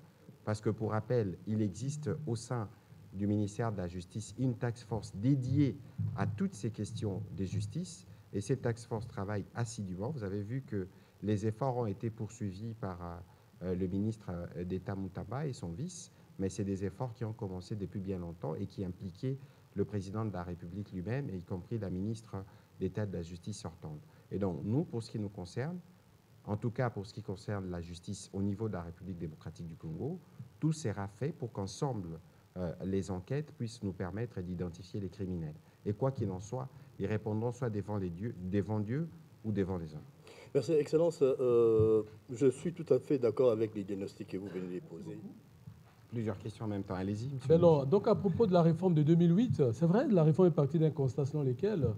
parce que pour rappel, il existe au sein du ministère de la Justice une task force dédiée à toutes ces questions de justice, et cette task force travaille assidûment. Vous avez vu que les efforts ont été poursuivis par le ministre d'État Moutamba et son vice, mais c'est des efforts qui ont commencé depuis bien longtemps et qui impliquaient le président de la République lui-même, et y compris la ministre d'État de la Justice sortante. Et donc, nous, pour ce qui nous concerne, en tout cas pour ce qui concerne la justice au niveau de la République démocratique du Congo, tout sera fait pour qu'ensemble, les enquêtes puissent nous permettre d'identifier les criminels. Et quoi qu'il en soit, ils répondront soit devant Dieu ou devant les hommes. Merci, Excellence. Je suis tout à fait d'accord avec les diagnostics que vous venez de poser. Plusieurs questions en même temps. Allez-y. Alors, donc, à propos de la réforme de 2008, c'est vrai, la réforme est partie d'un constat selon lequel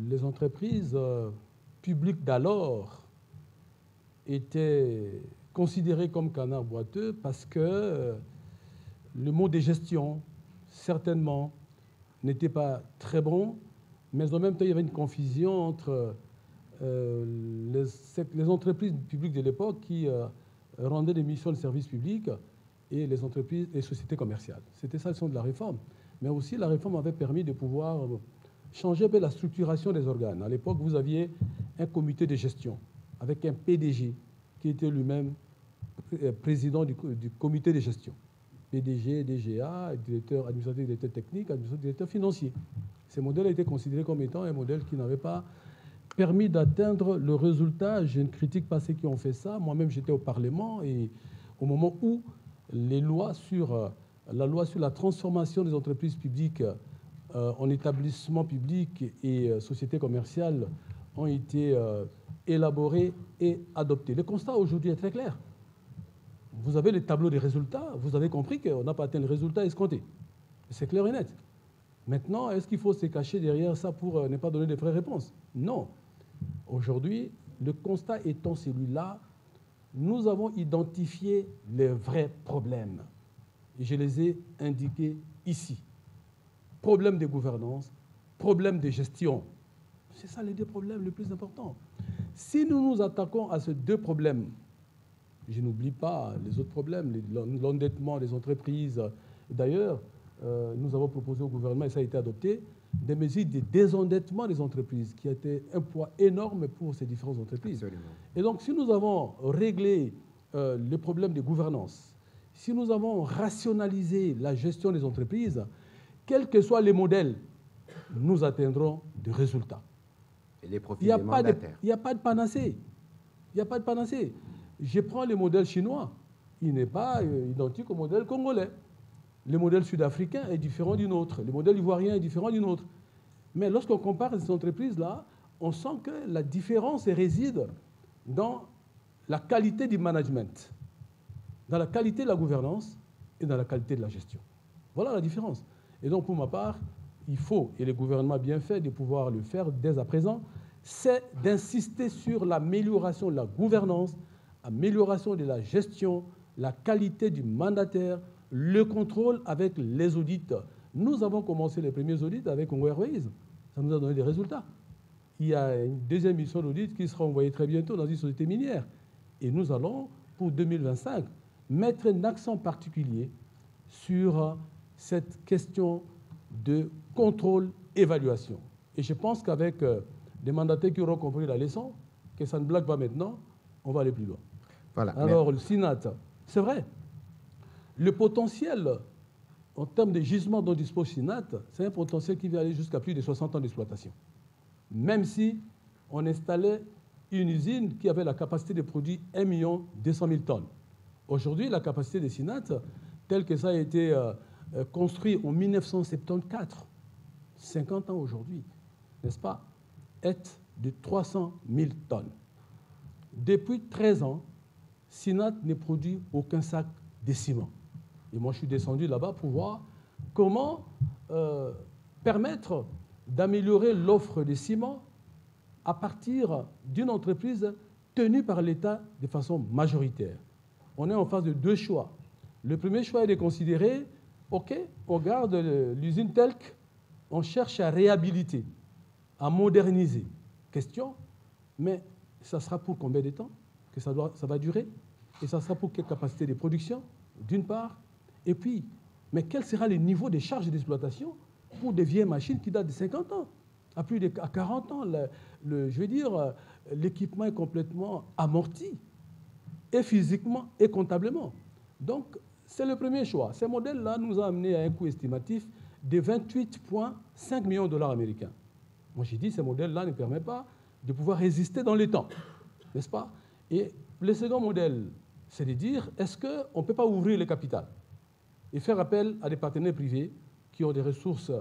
les entreprises publiques d'alors étaient considérées comme canards boiteux parce que le mot de gestion, certainement, n'était pas très bon, mais en même temps, il y avait une confusion entre les entreprises publiques de l'époque qui rendaient des missions de service public et les entreprises et sociétés commerciales. C'était ça le sens de la réforme. Mais aussi, la réforme avait permis de pouvoir changer un peu la structuration des organes. À l'époque, vous aviez un comité de gestion avec un PDG qui était lui-même président du comité de gestion. PDG, DGA, directeur administratif, directeur technique, administrateur, directeur financier. Ces modèles étaient considérés comme étant un modèle qui n'avait pas permis d'atteindre le résultat. Je ne critique pas ceux qui ont fait ça. Moi-même, j'étais au Parlement et au moment où la loi sur la transformation des entreprises publiques en établissements publics et sociétés commerciales ont été élaborées et adoptées. Le constat aujourd'hui est très clair. Vous avez les tableaux des résultats, vous avez compris qu'on n'a pas atteint le résultat escompté. C'est clair et net. Maintenant, est-ce qu'il faut se cacher derrière ça pour ne pas donner de vraies réponses? Non. Aujourd'hui, le constat étant celui-là, nous avons identifié les vrais problèmes. Et je les ai indiqués ici. Problème de gouvernance, problème de gestion. C'est ça les deux problèmes les plus importants. Si nous nous attaquons à ces deux problèmes, je n'oublie pas les autres problèmes, l'endettement des entreprises. D'ailleurs, nous avons proposé au gouvernement, et ça a été adopté, des mesures de désendettement des entreprises, qui a été un poids énorme pour ces différentes entreprises. Absolument. Et donc, si nous avons réglé le problème de gouvernance, si nous avons rationalisé la gestion des entreprises, quels que soient les modèles, nous atteindrons des résultats. Et les profils des mandataires. Il n'y a pas de panacée. Il n'y a pas de panacée. Je prends le modèle chinois. Il n'est pas identique au modèle congolais. Le modèle sud-africain est différent du nôtre. Le modèle ivoirien est différent du nôtre. Mais lorsqu'on compare ces entreprises-là, on sent que la différence réside dans la qualité du management, dans la qualité de la gouvernance et dans la qualité de la gestion. Voilà la différence. Et donc, pour ma part, il faut, et le gouvernement a bien fait de pouvoir le faire dès à présent, c'est d'insister sur l'amélioration de la gouvernance, amélioration de la gestion, la qualité du mandataire, le contrôle avec les audits. Nous avons commencé les premiers audits avec Congo Airways. Ça nous a donné des résultats. Il y a une deuxième mission d'audit qui sera envoyée très bientôt dans une société minière. Et nous allons, pour 2025, mettre un accent particulier sur cette question de contrôle-évaluation. Et je pense qu'avec des mandataires qui auront compris la leçon, que ça ne blague pas maintenant, on va aller plus loin. Voilà. Alors, le SINAT, c'est vrai. Le potentiel, en termes de gisement dont dispose SINAT, c'est un potentiel qui va aller jusqu'à plus de 60 ans d'exploitation. Même si on installait une usine qui avait la capacité de produire 1 200 000 tonnes. Aujourd'hui, la capacité de SINAT, telle que ça a été construit en 1974, 50 ans aujourd'hui, n'est-ce pas, est de 300 000 tonnes. Depuis 13 ans, SINAT ne produit aucun sac de ciment. Et moi, je suis descendu là-bas pour voir comment permettre d'améliorer l'offre de ciment à partir d'une entreprise tenue par l'État de façon majoritaire. On est en face de deux choix. Le premier choix est de considérer, OK, on garde l'usine telle qu'on cherche à réhabiliter, à moderniser. Question, mais ça sera pour combien de temps que ça va durer? Et ça sera pour quelle capacité de production? d'une part, et puis, mais quel sera le niveau des charges d'exploitation pour des vieilles machines qui datent de 50 ans? À plus de 40 ans, je veux dire, l'équipement est complètement amorti, et physiquement et comptablement. Donc, c'est le premier choix. Ces modèles-là nous ont amené à un coût estimatif de 28,5 millions de dollars américains. Moi, j'ai dit, ces modèles-là ne permettent pas de pouvoir résister dans le temps, n'est-ce pas? Et le second modèle, c'est de dire, est-ce qu'on ne peut pas ouvrir le capital et faire appel à des partenaires privés qui ont des ressources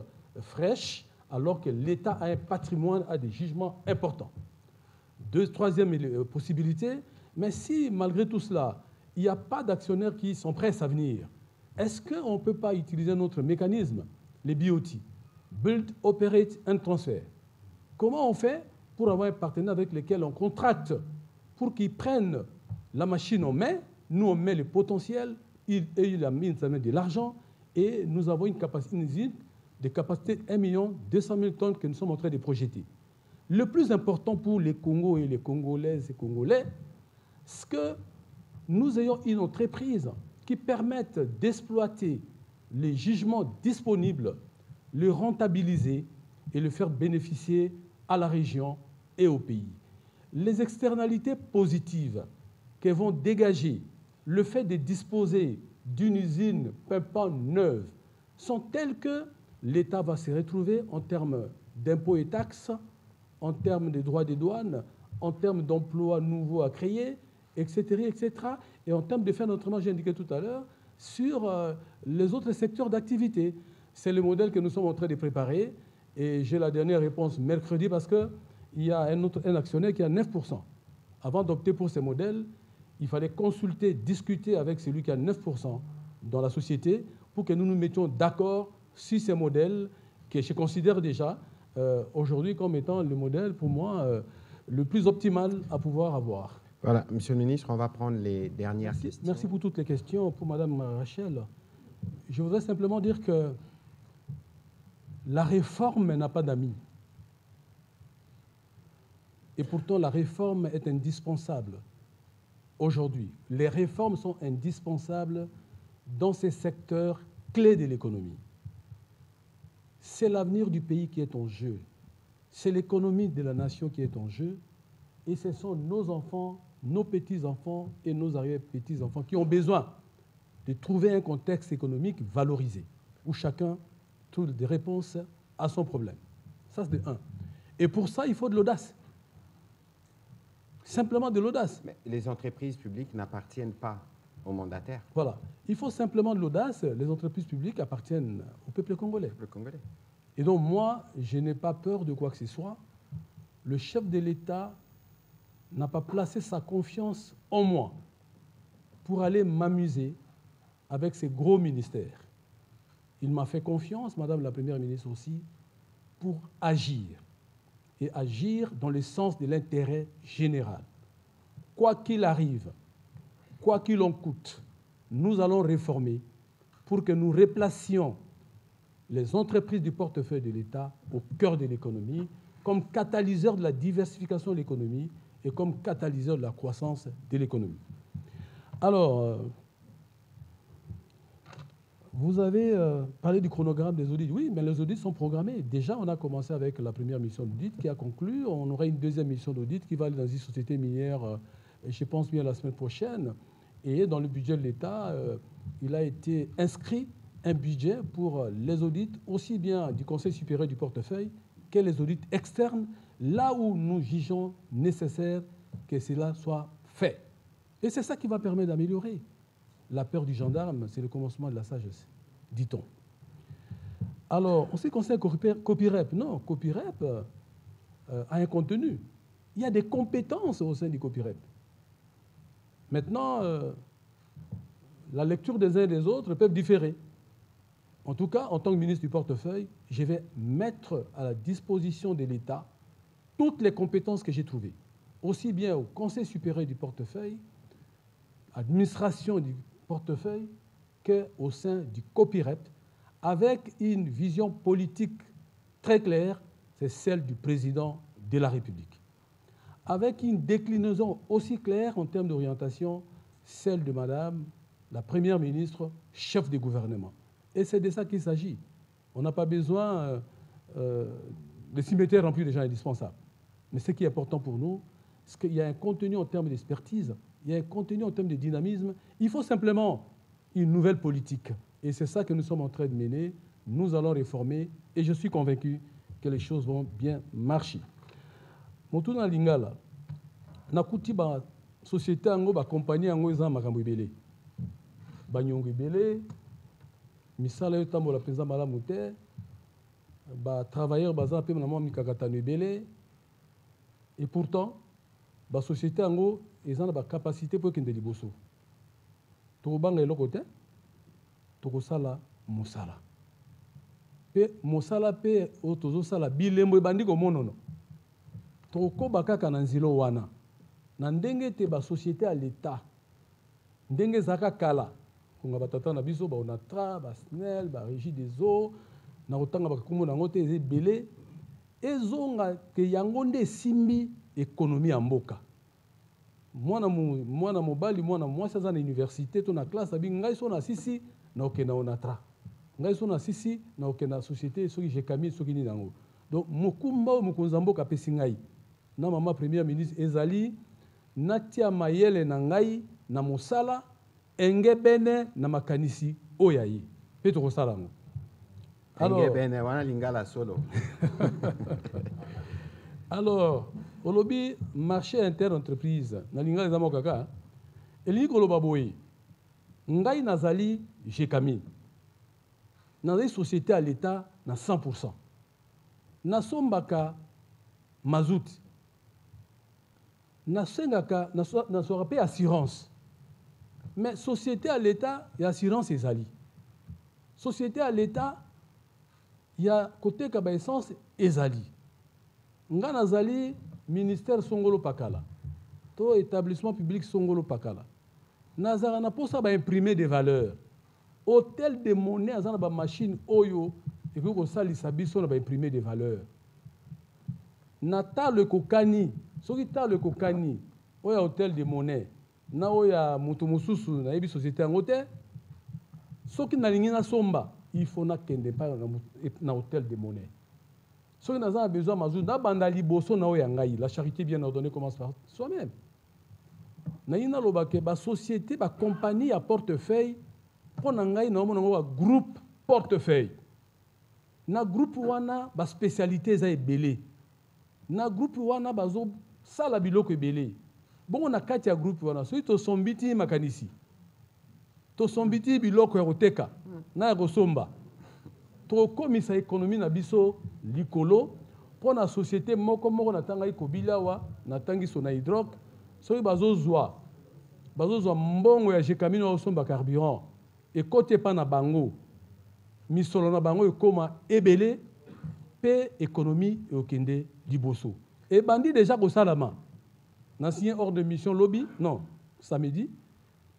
fraîches, alors que l'État a un patrimoine, a des jugements importants. Troisième possibilité, mais si, malgré tout cela, il n'y a pas d'actionnaires qui sont prêts à venir, est-ce qu'on ne peut pas utiliser notre mécanisme, les BOT, Build, Operate and Transfer? Comment on fait pour avoir un partenaire avec lequel on contracte pour qu'ils prennent la machine en main, nous on met le potentiel, il a mis de l'argent, et nous avons une usine de capacité 1 200 000 tonnes que nous sommes en train de projeter. Le plus important pour les Congos et les Congolaises et Congolais, c'est que nous ayons une entreprise qui permette d'exploiter les jugements disponibles, le rentabiliser et le faire bénéficier à la région et au pays. Les externalités positives que vont dégager le fait de disposer d'une usine pimpant neuve sont telles que l'État va se retrouver en termes d'impôts et taxes, en termes de droits des douanes, en termes d'emplois nouveaux à créer, etc., etc., et en termes de faire notamment, j'ai indiqué tout à l'heure, sur les autres secteurs d'activité. C'est le modèle que nous sommes en train de préparer, et j'ai la dernière réponse mercredi parce qu'il y a un actionnaire qui a 9%. Avant d'opter pour ces modèles, il fallait consulter, discuter avec celui qui a 9% dans la société pour que nous nous mettions d'accord sur ces modèles que je considère déjà aujourd'hui comme étant le modèle, pour moi, le plus optimal à pouvoir avoir. Voilà, Monsieur le ministre, on va prendre les dernières questions. Merci pour toutes les questions. Pour Madame Rachel, je voudrais simplement dire que la réforme n'a pas d'amis. Et pourtant, la réforme est indispensable aujourd'hui. Les réformes sont indispensables dans ces secteurs clés de l'économie. C'est l'avenir du pays qui est en jeu. C'est l'économie de la nation qui est en jeu. Et ce sont nos enfants, nos petits-enfants et nos arrière-petits-enfants qui ont besoin de trouver un contexte économique valorisé, où chacun trouve des réponses à son problème. Ça, c'est de un. Et pour ça, il faut de l'audace. Simplement de l'audace. Mais les entreprises publiques n'appartiennent pas aux mandataires. Voilà. Il faut simplement de l'audace. Les entreprises publiques appartiennent au peuple congolais. Le Congolais. Et donc, moi, je n'ai pas peur de quoi que ce soit. Le chef de l'État n'a pas placé sa confiance en moi pour aller m'amuser avec ces gros ministères. Il m'a fait confiance, Madame la Première ministre aussi, pour agir. Et agir dans le sens de l'intérêt général. Quoi qu'il arrive, quoi qu'il en coûte, nous allons réformer pour que nous replacions les entreprises du portefeuille de l'État au cœur de l'économie, comme catalyseur de la diversification de l'économie et comme catalyseur de la croissance de l'économie. Alors, vous avez parlé du chronogramme des audits. Oui, mais les audits sont programmés. Déjà, on a commencé avec la première mission d'audit qui a conclu. On aura une deuxième mission d'audit qui va aller dans une société minière, je pense bien la semaine prochaine. Et dans le budget de l'État, il a été inscrit un budget pour les audits, aussi bien du Conseil supérieur du portefeuille que les audits externes, là où nous jugeons nécessaire que cela soit fait. Et c'est ça qui va permettre d'améliorer. La peur du gendarme, c'est le commencement de la sagesse, dit-on. Alors, en ce qui concerne COPIREP, non, COPIREP a un contenu. Il y a des compétences au sein du COPIREP. Maintenant, la lecture des uns et des autres peuvent différer. En tout cas, en tant que ministre du portefeuille, je vais mettre à la disposition de l'État toutes les compétences que j'ai trouvées, aussi bien au Conseil supérieur du portefeuille, administration du portefeuille, qu'au sein du COPIREP, avec une vision politique très claire, c'est celle du président de la République. Avec une déclinaison aussi claire en termes d'orientation, celle de Madame la première ministre, chef du gouvernement. Et c'est de ça qu'il s'agit. On n'a pas besoin de cimetières remplis de gens indispensables. Mais ce qui est important pour nous, c'est qu'il y a un contenu en termes d'expertise, il y a un contenu en termes de dynamisme. Il faut simplement une nouvelle politique. Et c'est ça que nous sommes en train de mener. Nous allons réformer et je suis convaincu que les choses vont bien marcher. Motuna Lingala, nakuti ba société ango ba compagnie ango eza makambo ebele. Ba nyongo ebele, misala yo tambola penza malamu te, ba travailleurs baza pe na mwa mikakatano ebele. Et pourtant, la société a une capacité pour qu'elle ait liboso. To banga eloko te, to ko sala mosala. Pe mosala pe o tozo sala bilembo bandi ko monono. To ko bakaka na nzilo wana. Na ndenge te ba société à l'état. Ndenge zaka kala. Konga batata na biso ba onatra, ba SNEL, ba régie des eaux, na otanga ba kumu na ngote ezebele. Ezonga ke yango nde simbi économie en mboka. Mwana mobali, mwana mwasi aza na université, to na classe abi ngai so na sisi na okena onatra. Ngai so na sisi na okena société soki jekami soki ni nango. Donc mokumba mokonza mboka pesi ngai. Na mama première ministre ezali natia mayele na ngai na mosala engebene na makanisi oyayi. Pe to kosala ngo. Engebene wana lingala solo. Alors, au lobby marché inter-entreprise, na linga les amokaka, elingi koloba boye, ngai nazali jekami. Nazali société à l'état na 100%. Nasombaka mazout. Nasengaka nasora pe assurance. Mais société à l'état, il y a assurance ezali. Société à l'état, il y a côté kaba essence ezali. Nga nazali ministère Songolo Pakala. To établissement public Songolo Pakala. Nazara na posa ba imprimer des valeurs. Hôtel de monnaie azana ba machine oyo et que ko sali sabiso na ba imprimer des valeurs. Nata le kokani, soki ta le kokani, oya hôtel de monnaie, na oya mutu mususu na yebi société ngote. Soki na lingi na somba, il faut na kende pa na hôtel de monnaie. Ceux qui ont besoin de la charité bien ordonnée commence par soi-même. La société, la compagnie à portefeuille, pour un groupe portefeuille. Na groupe wana ba spécialité est belé. Na groupe wana bazo sala biloko ebele. Bon na kati ya groupe wana, so to sombiti makanisi. To sombiti biloko eroteka na erosomba. To komisa économie na biso likolo pour la société moko na tanga ikobilawa na tangi sona hydroc so bazozwa mbongo ya jekami na osomba carburant et côté pa na bango misolo na bango ekoma ebele pe économie okende liboso et bandi déjà ko salama na signé hors de mission lobby non samedi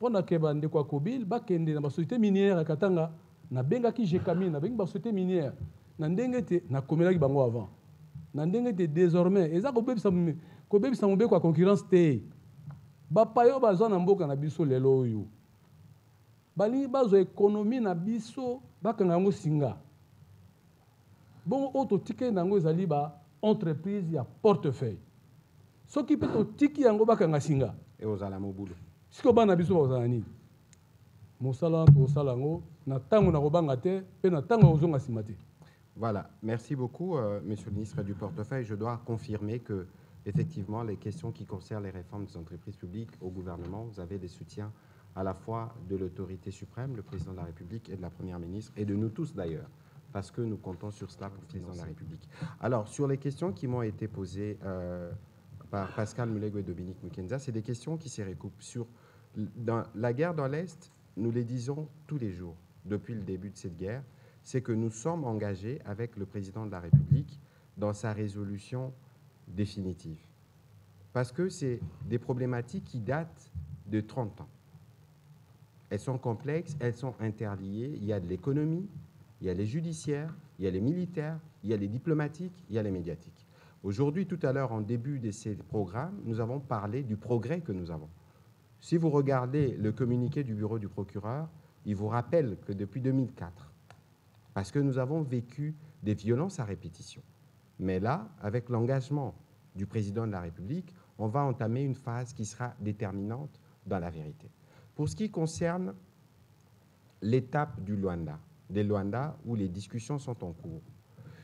pour na ke bande kwa kobil ba kende na société minière katanga na benga ki jekami na benga société minière na ndenge te na komelaki bango avant na ndenge te désormais eza ko bebisa mobeko ya concurrence te bapayo bazwa na mboka na biso lelo oyo balingi bazwa économie na biso bakanga yango singa bon auto tike nango ezali ba entreprise ya portefeuille soki pe to tiki yango bakanga singa et ozala mobulu siko bana biso bazala nini mosala to salango na tango na kobanga te pe na tango ozonga simate. Voilà, merci beaucoup, Monsieur le ministre du Portefeuille. Je dois confirmer que, effectivement, les questions qui concernent les réformes des entreprises publiques au gouvernement, vous avez des soutiens à la fois de l'autorité suprême, le président de la République et de la Première ministre, et de nous tous d'ailleurs, parce que nous comptons sur cela pour le président de la République. Alors, sur les questions qui m'ont été posées par Pascal Mulego et Dominique Mukenza, c'est des questions qui se recoupent sur la guerre dans l'Est. Nous les disons tous les jours depuis le début de cette guerre. C'est que nous sommes engagés avec le président de la République dans sa résolution définitive. Parce que c'est des problématiques qui datent de 30 ans. Elles sont complexes, elles sont interliées. Il y a de l'économie, il y a les judiciaires, il y a les militaires, il y a les diplomatiques, il y a les médiatiques. Aujourd'hui, tout à l'heure, en début de ces programmes, nous avons parlé du progrès que nous avons. Si vous regardez le communiqué du bureau du procureur, il vous rappelle que depuis 2004, parce que nous avons vécu des violences à répétition, mais là, avec l'engagement du président de la République, on va entamer une phase qui sera déterminante dans la vérité. Pour ce qui concerne l'étape des Luanda, où les discussions sont en cours,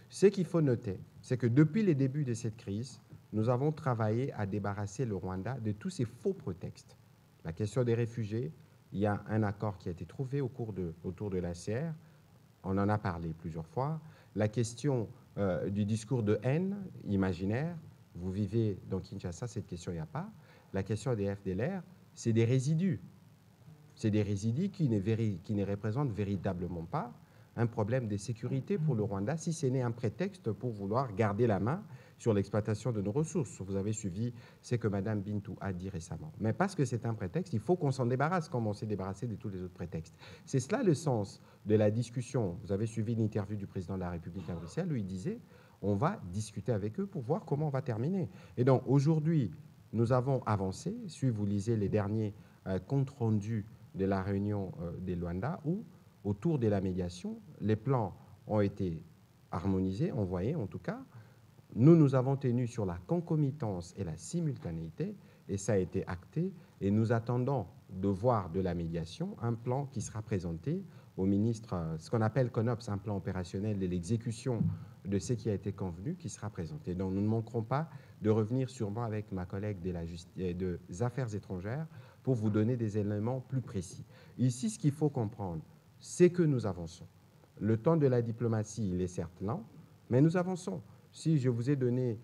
ce qu'il faut noter, c'est que depuis les débuts de cette crise, nous avons travaillé à débarrasser le Rwanda de tous ces faux prétextes. La question des réfugiés, il y a un accord qui a été trouvé autour de l'ACR, on en a parlé plusieurs fois. La question du discours de haine imaginaire, vous vivez dans Kinshasa, cette question, il n'y a pas. La question des FDLR, c'est des résidus. C'est des résidus qui ne représentent véritablement pas un problème de sécurité pour le Rwanda, si ce n'est un prétexte pour vouloir garder la main sur l'exploitation de nos ressources. Vous avez suivi ce que Mme Bintou a dit récemment. Mais parce que c'est un prétexte, il faut qu'on s'en débarrasse, comme on s'est débarrassé de tous les autres prétextes. C'est cela le sens de la discussion. Vous avez suivi l'interview du président de la République à Bruxelles, où il disait on va discuter avec eux pour voir comment on va terminer. Et donc aujourd'hui, nous avons avancé. Si vous lisez les derniers comptes rendus de la réunion des Luanda, où autour de la médiation, les plans ont été harmonisés, envoyés en tout cas. Nous avons tenu sur la concomitance et la simultanéité, et ça a été acté, et nous attendons de voir de la médiation un plan qui sera présenté au ministre, ce qu'on appelle CONOPS, un plan opérationnel de l'exécution de ce qui a été convenu, qui sera présenté. Donc nous ne manquerons pas de revenir sûrement avec ma collègue des Affaires étrangères pour vous donner des éléments plus précis. Ici, ce qu'il faut comprendre, c'est que nous avançons. Le temps de la diplomatie, il est certes lent, mais nous avançons. Si je vous ai donné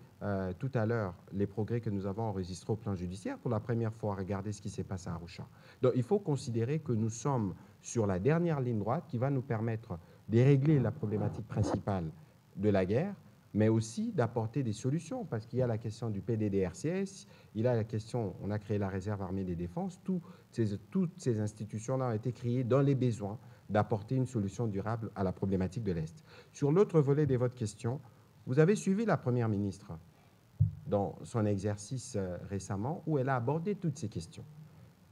tout à l'heure les progrès que nous avons enregistrés au plan judiciaire, pour la première fois, regardez ce qui s'est passé à Arusha. Donc il faut considérer que nous sommes sur la dernière ligne droite qui va nous permettre de régler la problématique principale de la guerre, mais aussi d'apporter des solutions, parce qu'il y a la question du PDDRCS, il y a la question, on a créé la réserve armée des défenses, toutes ces institutions-là ont été créées dans les besoins d'apporter une solution durable à la problématique de l'Est. Sur l'autre volet de votre question, vous avez suivi la Première ministre dans son exercice récemment, où elle a abordé toutes ces questions.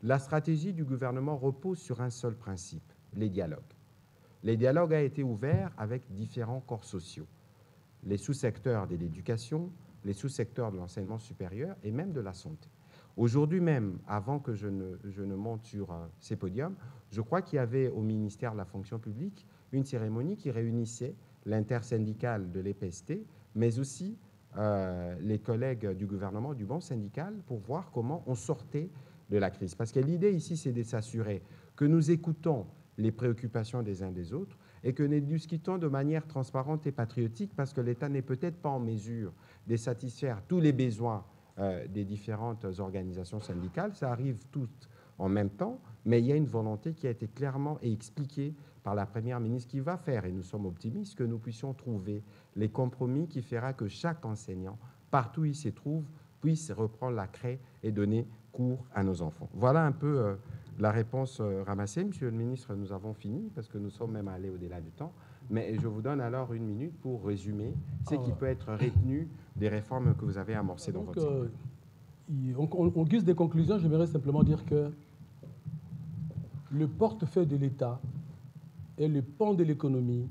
La stratégie du gouvernement repose sur un seul principe, les dialogues. Les dialogues ont été ouverts avec différents corps sociaux, les sous-secteurs de l'éducation, les sous-secteurs de l'enseignement supérieur et même de la santé. Aujourd'hui même, avant que je ne monte sur ces podiums, je crois qu'il y avait au ministère de la fonction publique une cérémonie qui réunissait l'intersyndicale de l'EPST, mais aussi les collègues du gouvernement, du banc syndical, pour voir comment on sortait de la crise. Parce que l'idée ici, c'est de s'assurer que nous écoutons les préoccupations des uns des autres et que nous discutons de manière transparente et patriotique, parce que l'État n'est peut-être pas en mesure de satisfaire tous les besoins des différentes organisations syndicales. Ça arrive toutes en même temps, mais il y a une volonté qui a été clairement expliquée par la Première ministre qui va faire, et nous sommes optimistes, que nous puissions trouver les compromis qui fera que chaque enseignant, partout où il se trouve, puisse reprendre la craie et donner cours à nos enfants. Voilà un peu la réponse ramassée. Monsieur le ministre, nous avons fini, parce que nous sommes même allés au-delà du temps, mais je vous donne alors une minute pour résumer ce qui peut être retenu des réformes que vous avez amorcées dans votre secteur. En guise des conclusions, j'aimerais simplement dire que le portefeuille de l'État est le pan de l'économie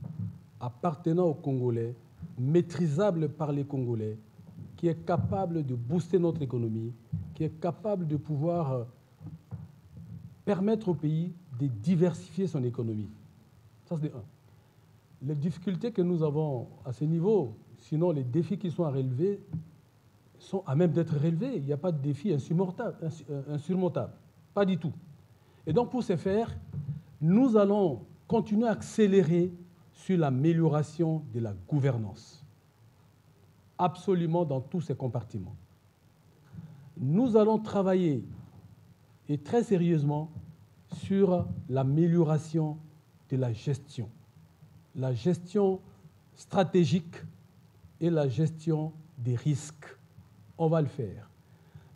appartenant aux Congolais, maîtrisable par les Congolais, qui est capable de booster notre économie, qui est capable de pouvoir permettre au pays de diversifier son économie. Ça, c'est un. Les difficultés que nous avons à ce niveau, sinon les défis qui sont à relever, sont à même d'être relevés. Il n'y a pas de défi insurmontable. Pas du tout. Et donc, pour ce faire, nous allons continuer à accélérer sur l'amélioration de la gouvernance. Absolument dans tous ces compartiments. Nous allons travailler, et très sérieusement, sur l'amélioration de la gestion stratégique et la gestion des risques. On va le faire.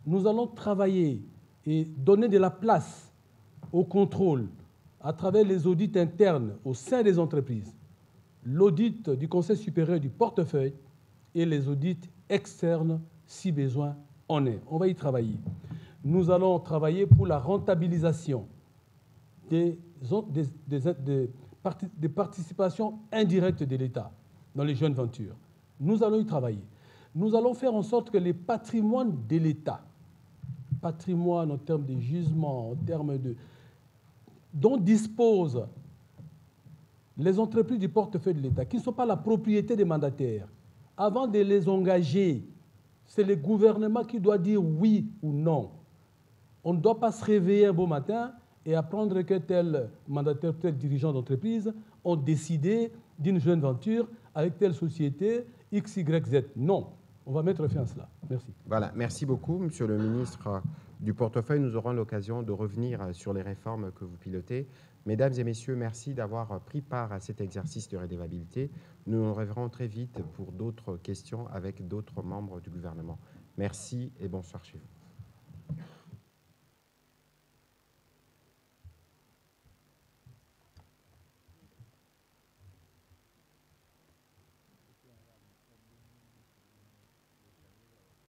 Nous allons travailler et donner de la place au contrôle à travers les audits internes au sein des entreprises, l'audit du Conseil supérieur du portefeuille et les audits externes si besoin en est. On va y travailler. Nous allons travailler pour la rentabilisation des participations indirectes de l'État dans les jeunes ventures. Nous allons y travailler. Nous allons faire en sorte que les patrimoines de l'État, patrimoine en termes de gisements, en termes de... dont disposent les entreprises du portefeuille de l'État, qui ne sont pas la propriété des mandataires, avant de les engager, c'est le gouvernement qui doit dire oui ou non. On ne doit pas se réveiller un beau matin et apprendre que tel mandataire, tel dirigeant d'entreprise ont décidé d'une jeune venture avec telle société X, Y, Z. Non, on va mettre fin à cela. Merci. Voilà, merci beaucoup, Monsieur le ministre du portefeuille. Nous aurons l'occasion de revenir sur les réformes que vous pilotez. Mesdames et messieurs, merci d'avoir pris part à cet exercice de redevabilité. Nous nous reverrons très vite pour d'autres questions avec d'autres membres du gouvernement. Merci et bonsoir chez vous.